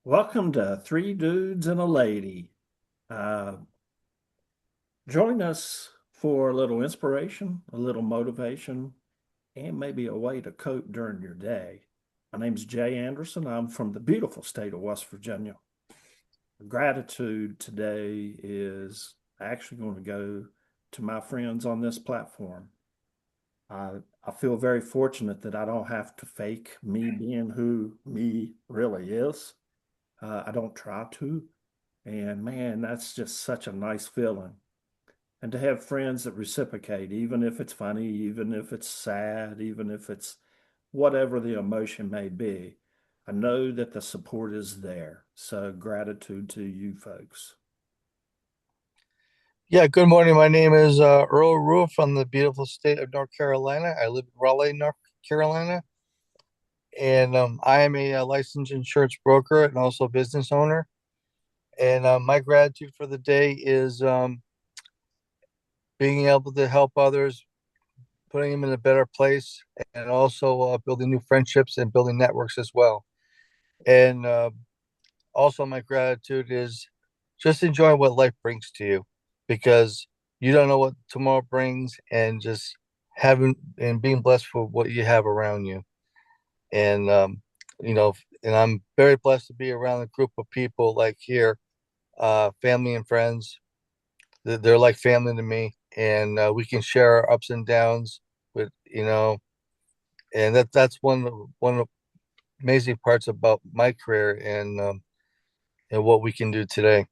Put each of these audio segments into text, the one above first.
Welcome to Three Dudes and a Lady. Uh, Join us for a little inspiration, a little motivation, and maybe a way to cope during your day. My name's Jay Anderson. I'm from the beautiful state of West Virginia. Gratitude today is actually going to go to my friends on this platform. I feel very fortunate that I don't have to fake me being who me really is. I don't try to. And man, that's just such a nice feeling. And to have friends that reciprocate, even if it's funny, even if it's sad, even if it's whatever the emotion may be, I know that the support is there. So gratitude to you folks. Yeah, good morning. My name is Earl Roof from the beautiful state of North Carolina. I live in Raleigh, North Carolina, and I am a licensed insurance broker and also business owner. And my gratitude for the day is being able to help others, putting them in a better place, and also building new friendships and building networks as well. And also, my gratitude is just enjoy what life brings to you because you don't know what tomorrow brings, and just having and being blessed for what you have around you. And you know, and I'm very blessed to be around a group of people like here, family and friends. They're like family to me, and we can share our ups and downs with, and that's one of the amazing parts about my career and what we can do today.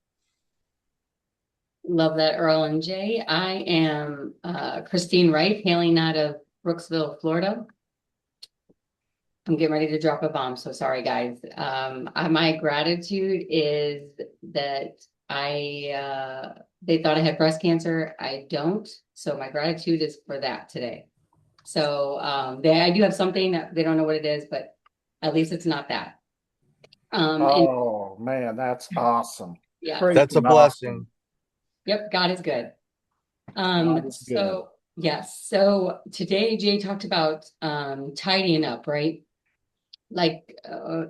Love that, Earl and Jay. I am Christine Wright, hailing out of Brooksville, Florida. I'm getting ready to drop a bomb, so sorry, guys. My gratitude is that they thought I had breast cancer. I don't, so my gratitude is for that today. So I do have something that they don't know what it is, but at least it's not that. And Oh man, that's awesome. yes, That's a Freaking blessing. awesome. yep, God is good. God is good. So yes, so today Jay talked about tidying up, right? Like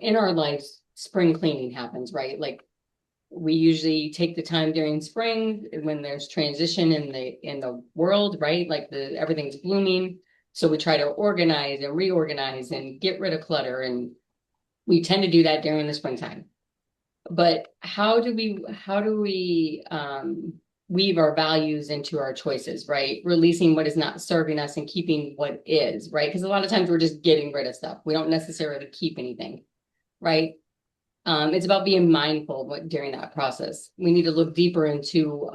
in our lives, spring cleaning happens, right? Like we usually take the time during spring when there's transition in the world, right? Like the everything's blooming. So we try to organize and reorganize and get rid of clutter, and we tend to do that during the springtime. But how do we weave our values into our choices, right? Releasing what is not serving us and keeping what is, right? Because a lot of times we're just getting rid of stuff. We don't necessarily keep anything, right? It's about being mindful during that process. We need to look deeper into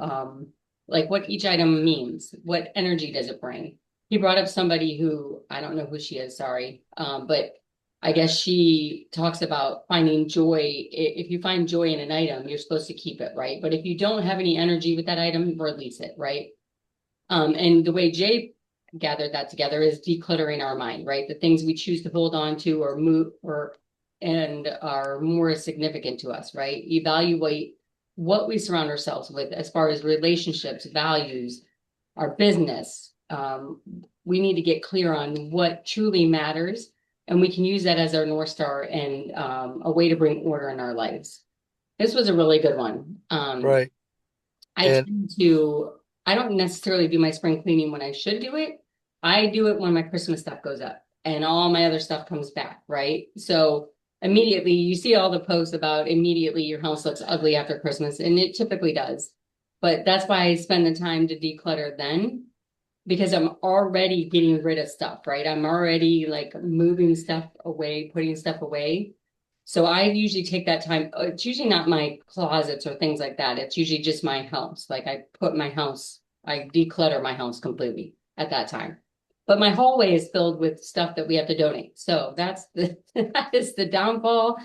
like what each item means. What energy does it bring? He brought up somebody who I don't know who she is, sorry, but I guess she talks about finding joy. If you find joy in an item, you're supposed to keep it, right? But if you don't have any energy with that item, release it, right? And the way Jay gathered that together is decluttering our mind, right? The things we choose to hold on to or move or and are more significant to us, right? Evaluate what we surround ourselves with as far as relationships, values, our business. We need to get clear on what truly matters, and we can use that as our North Star and a way to bring order in our lives. This was a really good one. Right. I And tend to, I don't necessarily do my spring cleaning when I should do it. I do it when my Christmas stuff goes up and all my other stuff comes back, right? So immediately you see all the posts about immediately your house looks ugly after Christmas, and it typically does. But that's why I spend the time to declutter then, because I'm already getting rid of stuff, right? I'm already like moving stuff away, putting stuff away. So I usually take that time. It's usually not my closets or things like that. It's usually just my house. Like I declutter my house completely at that time. But my hallway is filled with stuff that we have to donate. So that is the downfall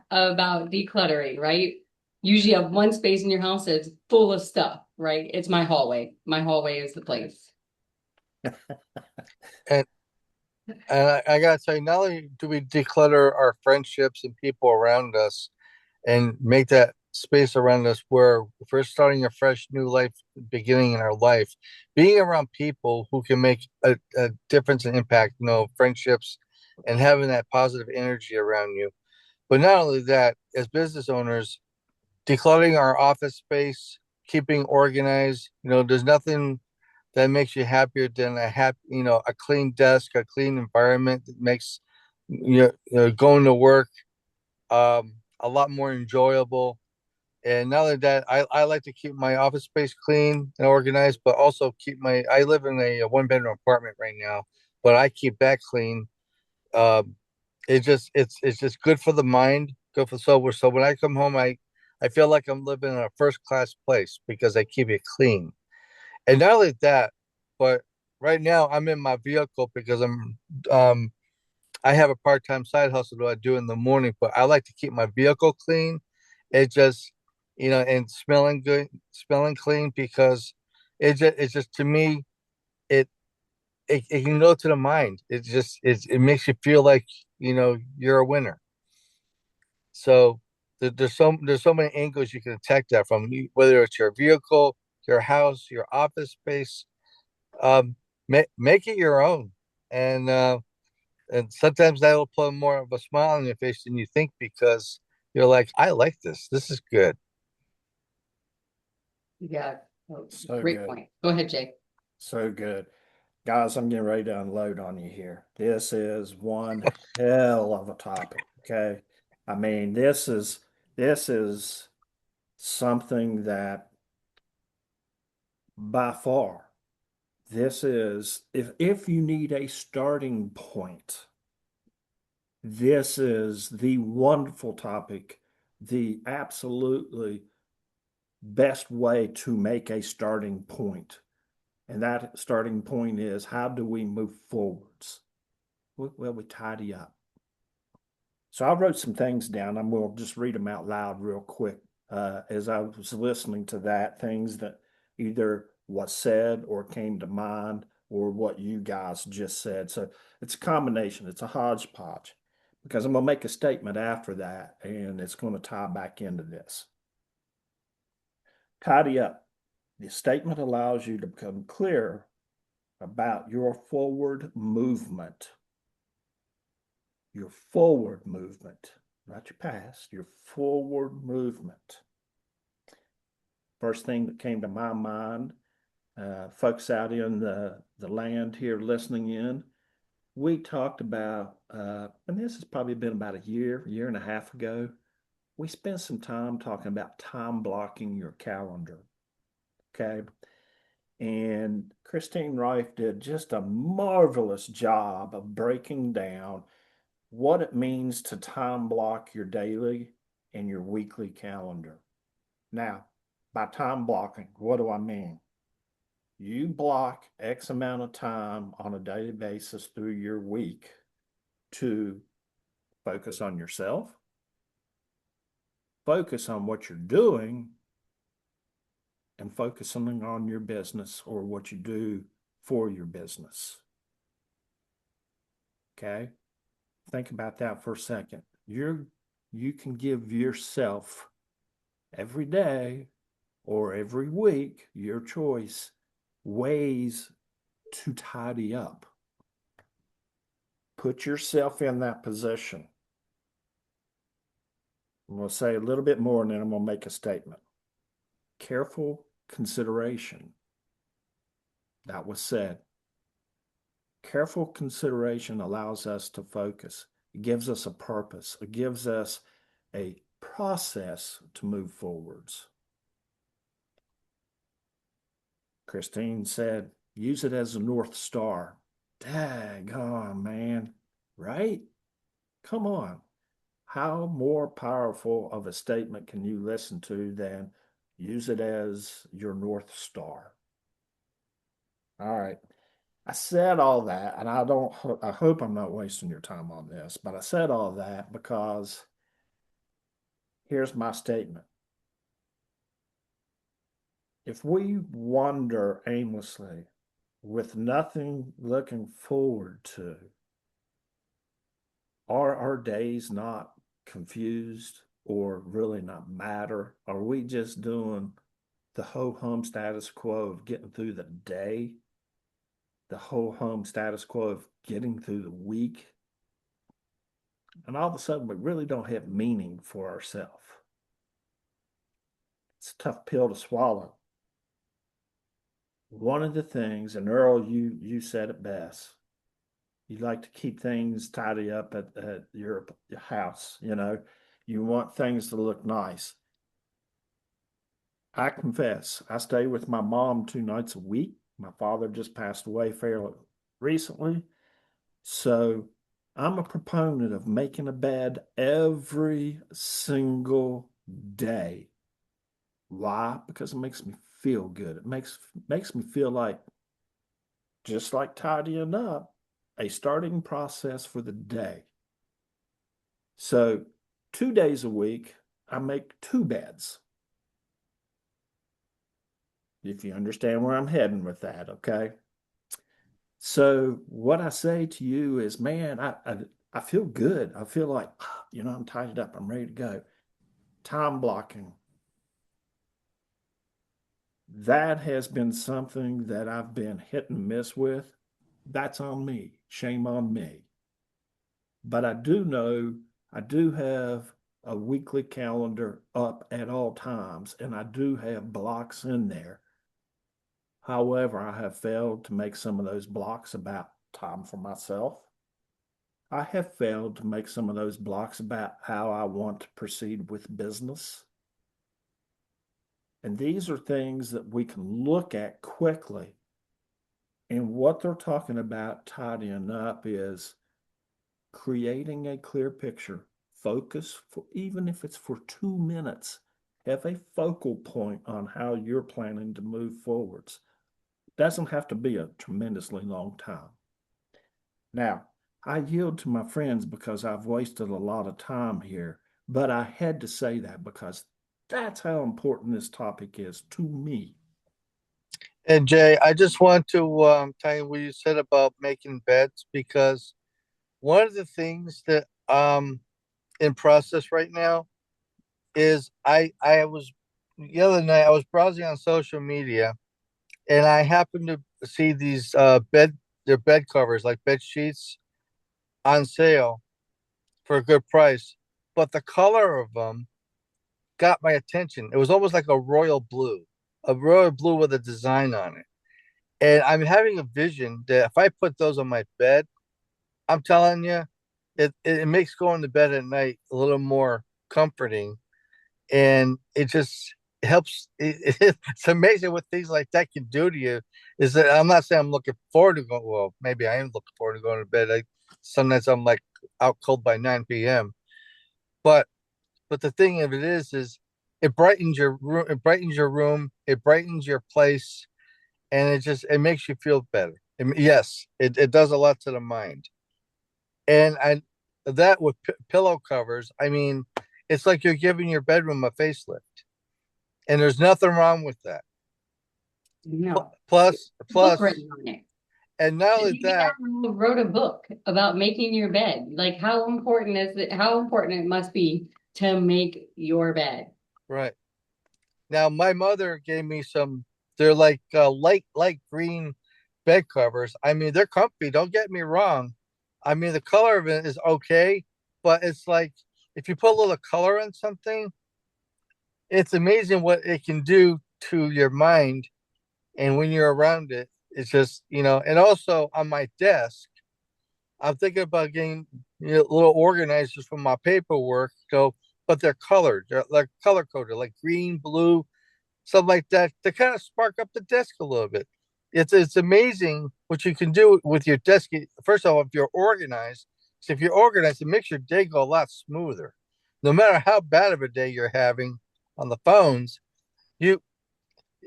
about decluttering, right? Usually you have one space in your house that's full of stuff, right? It's my hallway. My hallway is the place. and I gotta tell you, not only do we declutter our friendships and people around us and make that space around us where if we're starting a fresh new life beginning in our life, being around people who can make a difference and impact, friendships and having that positive energy around you. But not only that, as business owners, decluttering our office space, keeping organized, there's nothing that makes you happier than a clean desk, a clean environment that makes going to work a lot more enjoyable. And not only that, I like to keep my office space clean and organized, but also I live in a one-bedroom apartment right now, but I keep that clean. Um, it's just good for the mind, good for sober. So when I come home, I feel like I'm living in a first class place because I keep it clean. And not only that, but right now I'm in my vehicle because um I have a part-time side hustle that I do in the morning, but I like to keep my vehicle clean. It just, and smelling good, smelling clean because it's just to me, it, it can go to the mind. It makes you feel like, you're a winner. So there's so many angles you can attack that from, whether it's your vehicle, your house, your office space, make it your own. And, and sometimes that'll put more of a smile on your face than you think because you're like, I like this. This is good. Yeah. Oh, So great good. point. Go ahead, Jay. So good. Guys, I'm getting ready to unload on you here. This is one hell of a topic, okay? I mean, this is something that by far this is if you need a starting point, this is the wonderful topic, the absolutely best way to make a starting point. And that starting point is, how do we move forwards? Well, we tidy up. So I wrote some things down. I'm going to just read them out loud real quick as I was listening to that, things that either was said or came to mind or what you guys just said. So it's a combination, it's a hodgepodge because I'm going to make a statement after that and it's going to tie back into this. Tidy up. The statement allows you to become clear about your forward movement. Your forward movement, not your past, your forward movement. First thing that came to my mind, folks out in the land here listening in, we talked about, and this has probably been about a year and a half ago, we spent some time talking about time blocking your calendar. Okay. And Christine Reif did just a marvelous job of breaking down what it means to time block your daily and your weekly calendar. Now, by time blocking, what do I mean? You block X amount of time on a daily basis through your week to focus on yourself, focus on what you're doing, and focusing on your business or what you do for your business. Okay? Think about that for a second. You can give yourself every day or every week, your choice, ways to tidy up. Put yourself in that position. I'm going to say a little bit more and then I'm going to make a statement. Careful consideration. That was said. Careful consideration allows us to focus. It gives us a purpose. It gives us a process to move forwards. Christine said, use it as a North Star. Daggone, man. Right? Come on. How more powerful of a statement can you listen to than use it as your North Star? All right. I said all that, and I hope I'm not wasting your time on this, but I said all that because here's my statement. If we wander aimlessly with nothing looking forward to, are our days not confused or really not matter? Are we just doing the ho hum status quo of getting through the day, the ho hum status quo of getting through the week? And all of a sudden, we really don't have meaning for ourselves. It's a tough pill to swallow. One of the things, and Earl, you said it best. You like to keep things tidy up at your house. You want things to look nice. I confess, I stay with my mom 2 nights a week. My father just passed away fairly recently. So I'm a proponent of making a bed every single day. Why? Because it makes me feel good. It makes me feel like, just like tidying up, a starting process for the day. So 2 days a week, I make two beds. If you understand where I'm heading with that, okay? So what I say to you is, man, I feel good. I feel like, I'm tidied up. I'm ready to go. Time blocking. That has been something that I've been hit and miss with. That's on me. Shame on me. But I do know I do have a weekly calendar up at all times, and I do have blocks in there. However, I have failed to make some of those blocks about time for myself. I have failed to make some of those blocks about how I want to proceed with business. And these are things that we can look at quickly. And what they're talking about tidying up is creating a clear picture. Focus for, even if it's for 2 minutes, have a focal point on how you're planning to move forwards. Doesn't have to be a tremendously long time. Now, I yield to my friends because I've wasted a lot of time here, but I had to say that because that's how important this topic is to me. And Jay, I just want to tell you what you said about making beds because one of the things that in process right now is I was the other night I was browsing on social media and I happened to see these bed covers like bed sheets on sale for a good price, but the color of them got my attention. It was almost like a royal blue with a design on it. And I'm having a vision that if I put those on my bed, I'm telling you, it makes going to bed at night a little more comforting, and it just helps. It's amazing what things like that can do to you. Is that I'm not saying I'm looking forward to going. Well, maybe I am looking forward to going to bed. Sometimes I'm like out cold by 9 p.m. But the thing of it is it brightens your room. It brightens your room. It brightens your place, and it makes you feel better. Yes, it does a lot to the mind. And I that with pillow covers, I mean, it's like you're giving your bedroom a facelift, and there's nothing wrong with that. No. Book Plus, written on it. and not only Maybe that, Admiral wrote a book about making your bed. Like how important is it? How important it must be to make your bed. right now, my mother gave me some. They're like light green bed covers. I mean, they're comfy. Don't get me wrong. I mean, the color of it is okay, but it's like if you put a little color in something, it's amazing what it can do to your mind. And when you're around it, it's just, and also on my desk, I'm thinking about getting little organizers for my paperwork. So, but they're colored, they're like color coded, like green, blue, something like that, to kind of spark up the desk a little bit. It's amazing what you can do with your desk. First of all, if you're organized, so if you're organized, it makes your day go a lot smoother. No matter how bad of a day you're having on the phones, you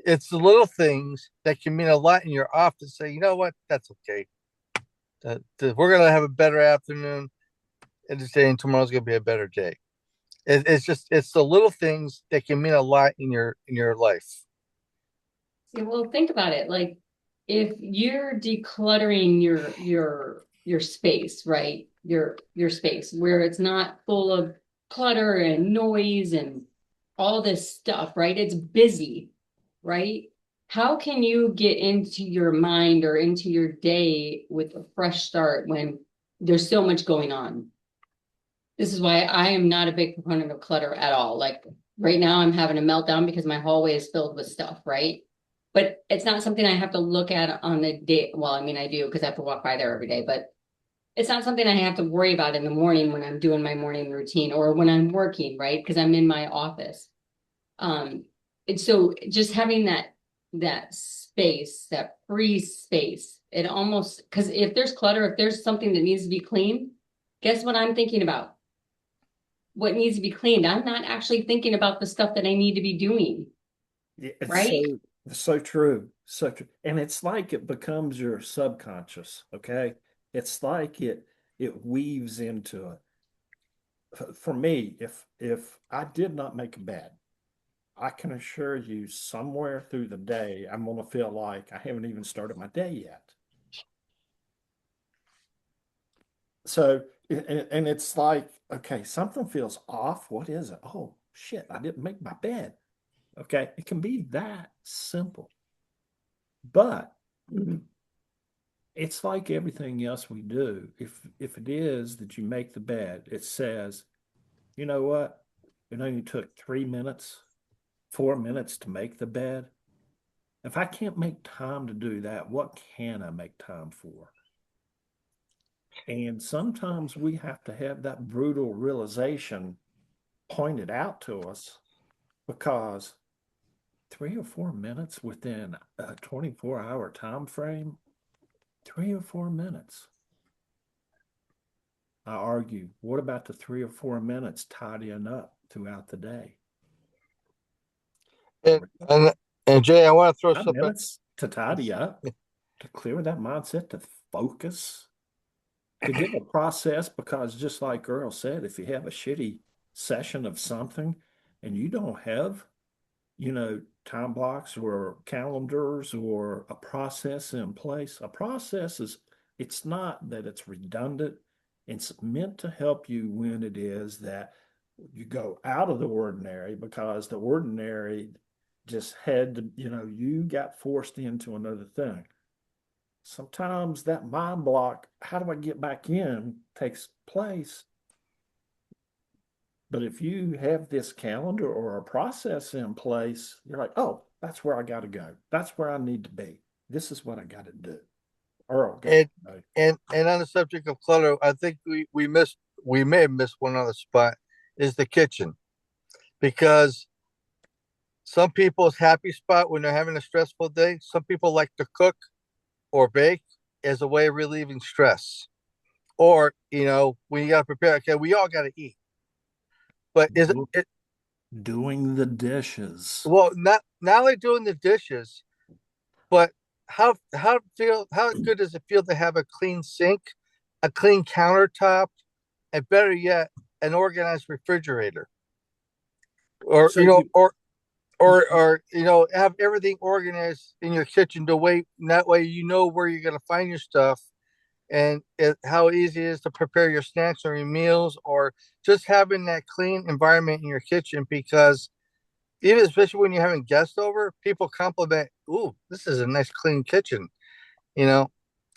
it's the little things that can mean a lot in your office. Say, you know what, that's okay. We're gonna have a better afternoon, and just saying tomorrow's gonna be a better day. It's the little things that can mean a lot in your life. See, well, think about it. Like if you're decluttering your space, right? Your space where it's not full of clutter and noise and all this stuff, right? It's busy, right? How can you get into your mind or into your day with a fresh start when there's so much going on? This is why I am not a big proponent of clutter at all. Like right now, I'm having a meltdown because my hallway is filled with stuff, right? But it's not something I have to look at on the day. Well, I mean, I do because I have to walk by there every day, but it's not something I have to worry about in the morning when I'm doing my morning routine or when I'm working, right? Because I'm in my office. And so just having that space, that free space, it almost because if there's clutter, if there's something that needs to be cleaned, guess what I'm thinking about? What needs to be cleaned. I'm not actually thinking about the stuff that I need to be doing, Yeah, it's right? so true, so true, and it's like it becomes your subconscious. Okay, it's like it weaves into it. For me, if I did not make a bed, I can assure you, somewhere through the day, I'm gonna feel like I haven't even started my day yet. So, and it's like, okay, something feels off. What is it? Oh shit, I didn't make my bed. Okay, it can be that simple, but it's like everything else we do. If it is that you make the bed, it says, you know what? It only took 3 minutes, 4 minutes to make the bed. If I can't make time to do that, what can I make time for? And sometimes we have to have that brutal realization pointed out to us, because 3 or 4 minutes within a 24-hour time frame, 3 or 4 minutes. I argue, what about the 3 or 4 minutes tidying up throughout the day? And and and Jay, I want to throw 5 something. minutes to tidy up, to clear that mindset, to focus, to give a process, because just like Earl said, if you have a shitty session of something and you don't have, time blocks or calendars or a process in place, a process is, it's not that it's redundant. It's meant to help you when it is that you go out of the ordinary, because the ordinary just had to, you got forced into another thing. Sometimes that mind block, how do I get back in, takes place. But if you have this calendar or a process in place, you're like, oh, that's where I got to go. That's where I need to be. This is what I got to do. Earl, go And ahead. and on the subject of clutter, I think we may have missed one other spot is the kitchen, because some people's happy spot when they're having a stressful day. Some people like to cook or bake as a way of relieving stress. Or, when you got to prepare, okay, we all got to eat. But is Do- it, Doing the dishes. well, not only doing the dishes, but how good does it feel to have a clean sink, a clean countertop, and better yet, an organized refrigerator? Or, So you, have everything organized in your kitchen to wait. That way, you know where you're going to find your stuff, and how easy it is to prepare your snacks or your meals, or just having that clean environment in your kitchen. Because even especially when you're having guests over, people compliment, "Ooh, this is a nice clean kitchen." You know,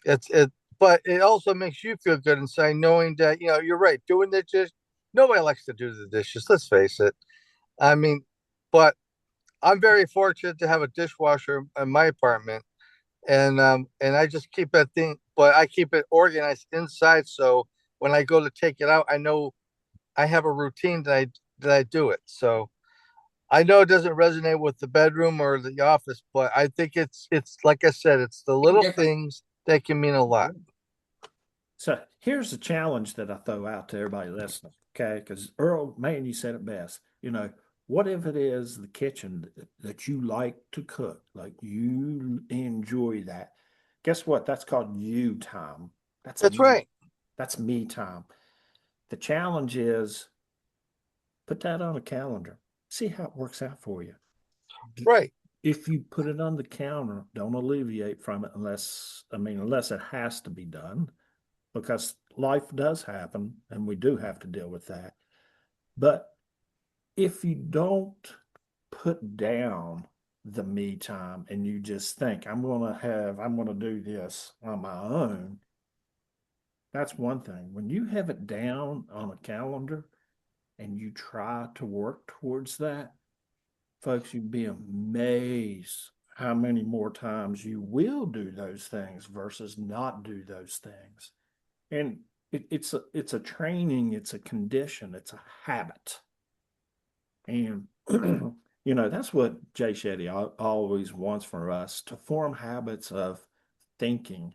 it's it, but it also makes you feel good inside knowing that you're right. Doing the dishes, nobody likes to do the dishes. Let's face it. I mean, but I'm very fortunate to have a dishwasher in my apartment, and I just keep that thing, but I keep it organized inside. So when I go to take it out, I know I have a routine that I do it. So I know it doesn't resonate with the bedroom or the office, but I think it's like I said, it's the little Different. things that can mean a lot. so here's the challenge that I throw out to everybody listening. Okay. Because Earl, man, you said it best. What if it is the kitchen that you like to cook, like you enjoy that? Guess what? That's called you time. That's That's me. right. That's me time. The challenge is, put that on a calendar. See how it works out for you. Right. If you put it on the counter, don't alleviate from it unless it has to be done, because life does happen and we do have to deal with that. But if you don't put down the me time and you just think, I'm going to do this on my own, That's one thing. When you have it down on a calendar and you try to work towards that, folks, you'd be amazed how many more times you will do those things versus not do those things. And it's a training, it's a condition, it's a habit. And that's what Jay Shetty always wants for us to form habits of thinking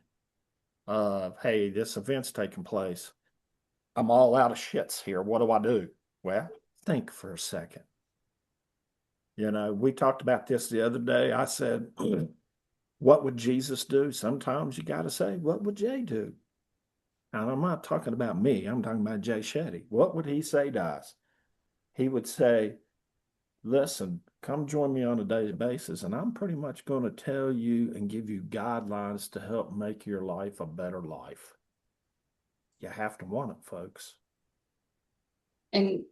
of, hey, this event's taking place. I'm all out of shits here. What do I do? Well, think for a second. We talked about this the other day. I said, what would Jesus do? Sometimes you got to say, what would Jay do? And I'm not talking about me. I'm talking about Jay Shetty. What would he say to us? He would say, listen, come join me on a daily basis, and I'm pretty much going to tell you and give you guidelines to help make your life a better life. You have to want it, folks. And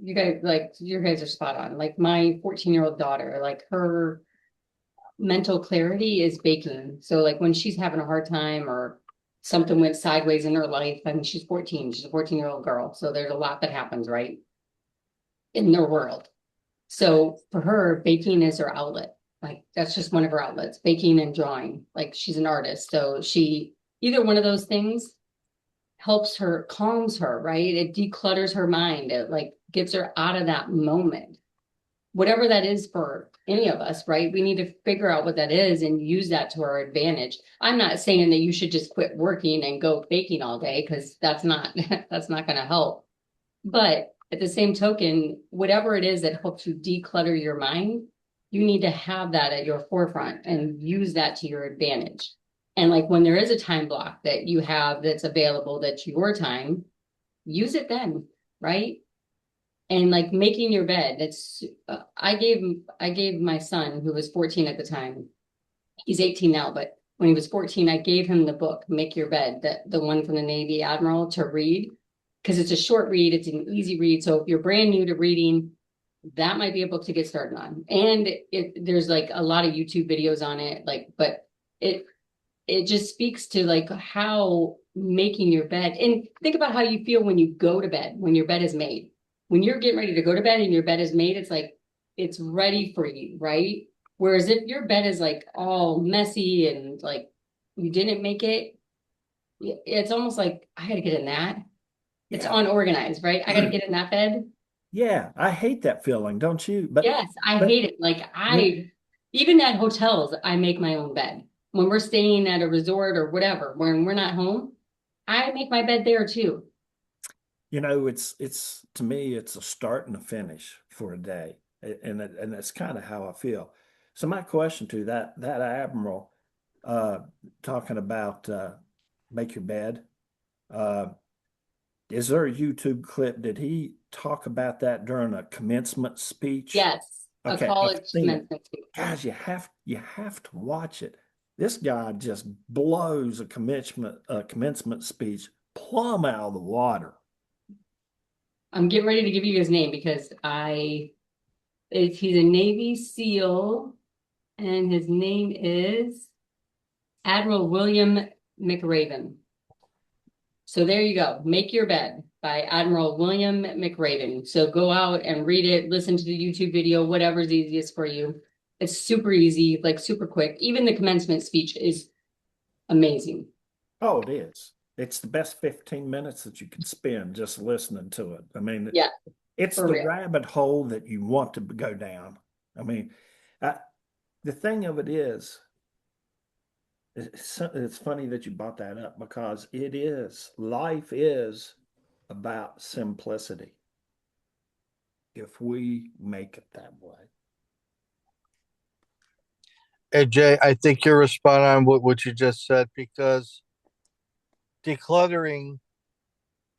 you guys are spot on. Like my 14-year-old daughter, like her mental clarity is baking. So like when she's having a hard time or something went sideways in her life, I mean, she's 14, she's a 14-year-old girl. So there's a lot that happens, right? In their world. So for her, baking is her outlet. Like that's just one of her outlets, baking and drawing. Like she's an artist. So she, either one of those things helps her, calms her, right? It declutters her mind. It like gets her out of that moment. Whatever that is for any of us, right? We need to figure out what that is and use that to our advantage. I'm not saying that you should just quit working and go baking all day because that's not that's not going to help. But at the same token, whatever it is that helps you declutter your mind, you need to have that at your forefront and use that to your advantage. And like when there is a time block that you have that's available, that's your time, use it then, right? And like making your bed, that's I gave my son, who was 14 at the time, he's 18 now, but when he was 14, I gave him the book, Make Your Bed, the one from the Navy Admiral to read, because it's a short read, it's an easy read. So if you're brand new to reading, that might be a book to get started on. And there's like a lot of YouTube videos on it, like, but it just speaks to like how making your bed, and think about how you feel when you go to bed, when your bed is made. When you're getting ready to go to bed and your bed is made, it's like it's ready for you, right? Whereas if your bed is like all messy and like you didn't make it, it's almost like I gotta get in that. It's Yeah. unorganized, right? I gotta get in that bed. Yeah, I hate that feeling, don't you? But Yes, I but hate it. Like when even at hotels, I make my own bed. When we're staying at a resort or whatever, when we're not home, I make my bed there too. it's to me, it's a start and a finish for a day, and that's kind of how I feel. So my question to that admiral, uh, talking about make your bed, uh, is there a YouTube clip? Did he talk about that during a commencement speech? Yes, a Okay, I've college seen it. commencement speech. Guys, you have to watch it. This guy just blows a commencement speech plumb out of the water. I'm getting ready to give you his name because he's a Navy SEAL and his name is Admiral William McRaven. So there you go. Make Your Bed by Admiral William McRaven. So go out and read it, listen to the YouTube video, whatever's easiest for you. It's super easy, like super quick. Even the commencement speech is amazing. Oh, it is. It's the best 15 minutes that you can spend just listening to it. I mean, Yeah, it's for the real. rabbit hole that you want to go down. I mean, I, the thing of it is, it's funny that you brought that up because life is about simplicity if we make it that way. Hey Jay, I think you're spot on with what you just said because decluttering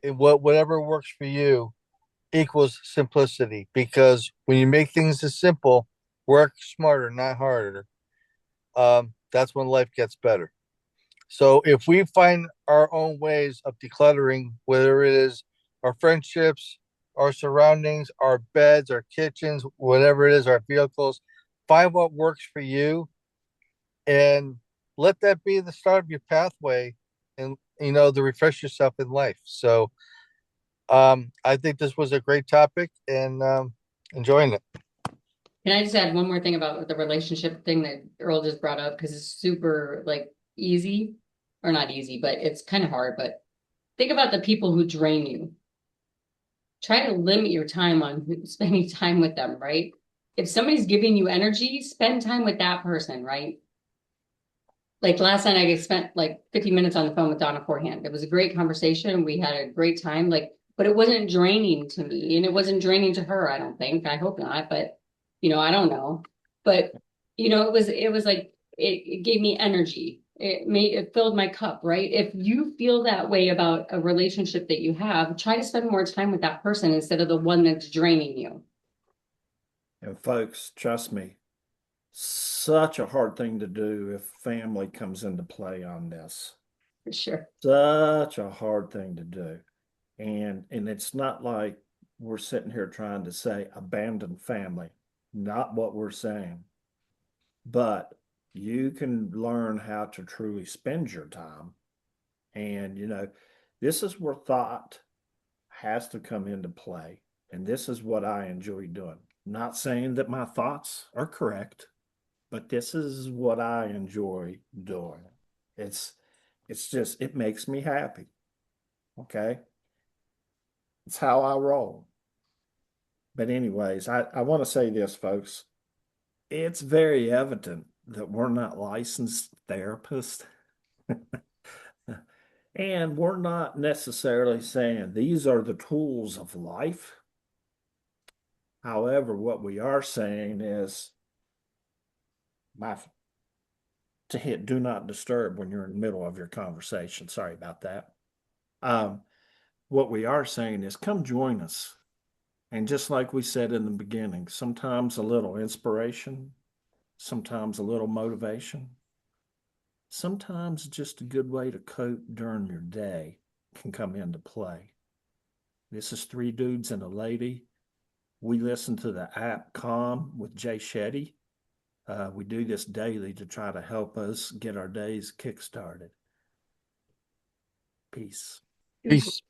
and whatever works for you equals simplicity. Because when you make things as simple, work smarter, not harder. That's when life gets better. So if we find our own ways of decluttering, whether it is our friendships, our surroundings, our beds, our kitchens, whatever it is, our vehicles, find what works for you and let that be the start of your pathway and to refresh yourself in life. So I think this was a great topic and enjoying it. Can I just add one more thing about the relationship thing that Earl just brought up? Because it's super like easy, or not easy, but it's kind of hard. But think about the people who drain you. Try to limit your time on spending time with them, right? If somebody's giving you energy, spend time with that person, right? Like last night, I spent like 50 minutes on the phone with Donna Forehand. It was a great conversation. We had a great time, like, but it wasn't draining to me, and it wasn't draining to her, I don't think. I hope not, but I don't know. But it was like it gave me energy. It filled my cup, right? If you feel that way about a relationship that you have, try to spend more time with that person instead of the one that's draining you. And folks, trust me, such a hard thing to do if family comes into play on this. For sure. Such a hard thing to do. And it's not like we're sitting here trying to say abandon family. Not what we're saying. But you can learn how to truly spend your time. And this is where thought has to come into play. And this is what I enjoy doing. Not saying that my thoughts are correct, but this is what I enjoy doing. It's it's just it makes me happy. Okay. It's how I roll. But anyways, I want to say this, folks. It's very evident that we're not licensed therapists. And we're not necessarily saying these are the tools of life. However, what we are saying is my to hit do not disturb when you're in the middle of your conversation. Sorry about that. Um, what we are saying is come join us. And just like we said in the beginning, sometimes a little inspiration, sometimes a little motivation, sometimes just a good way to cope during your day can come into play. This is Three Dudes and a Lady. We listen to the app Calm with Jay Shetty. We do this daily to try to help us get our days kick-started. Peace. Peace.